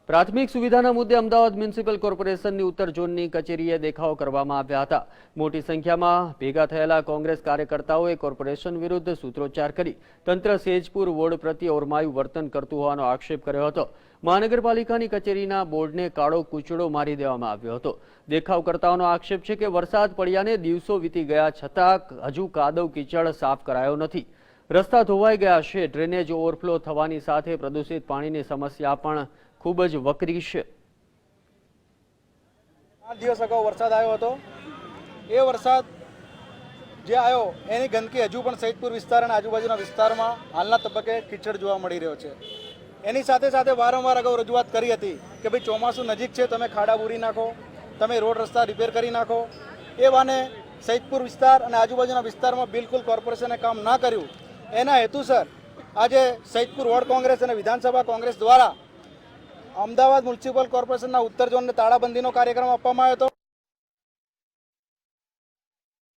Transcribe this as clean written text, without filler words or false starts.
પ્રાથમિક સુવિધાના મુદ્દે અમદાવાદ મ્યુનિસિપલ કોર્પોરેશનની ઉત્તર ઝોનની કચેરીએ દેખાવ કરવામાં આવ્યા હતા। મોટી સંખ્યામાં ભેગા થયેલા કોંગ્રેસ કાર્યકર્તાઓએ કોર્પોરેશન વિરુદ્ધ સૂત્રોચ્ચાર કરી તંત્ર સેજપુર વોર્ડ પ્રત્યે ઓરમાયું વર્તન કરતું હોવાનો આક્ષેપ કર્યો હતો। મહાનગરપાલિકાની કચેરીના બોર્ડને કાળો કૂચડો મારી દેવામાં આવ્યો હતો। દેખાવકર્તાઓનો આક્ષેપ છે કે વરસાદ પડ્યાને દિવસો વીતી ગયા છતાં હજુ કાદવ કીચડ સાફ કરાયો નથી। રસ્તા ધોવાઈ ગયા છે। ડ્રેનેજ ઓવરફ્લો થવાની સાથે પ્રદૂષિત પાણીની સમસ્યા પણ ખૂબ જ વકરી છે। 8 દિવસ અગાઉ વરસાદ આવ્યો હતો। એ વરસાદ જે આવ્યો એની ગંદકી હજુ પણ સૈદપુર વિસ્તાર અને આજુબાજુના વિસ્તારમાં હાલના તબક્કે કીચડ જોવા મળી રહ્યો છે। એની સાથે સાથે વારંવાર અગાઉ રજૂઆત કરી હતી કે ભાઈ ચોમાસું નજીક છે, તમે ખાડા બૂરી નાખો, તમે રોડ રસ્તા રિપેર કરી નાખો। એ વાને સૈદપુર વિસ્તાર અને આજુબાજુના વિસ્તારમાં બિલકુલ કોર્પોરેશને કામ ના કર્યું। એના હેતુસર આજે સૈદપુર વોર્ડ કોંગ્રેસ અને વિધાનસભા કોંગ્રેસ દ્વારા અમદાવાદ મ્યુનિસિપલ કોર્પોરેશનના ઉત્તર ઝોનને તાળાબંધીનો કાર્યક્રમ આપવામાં આવ્યો હતો।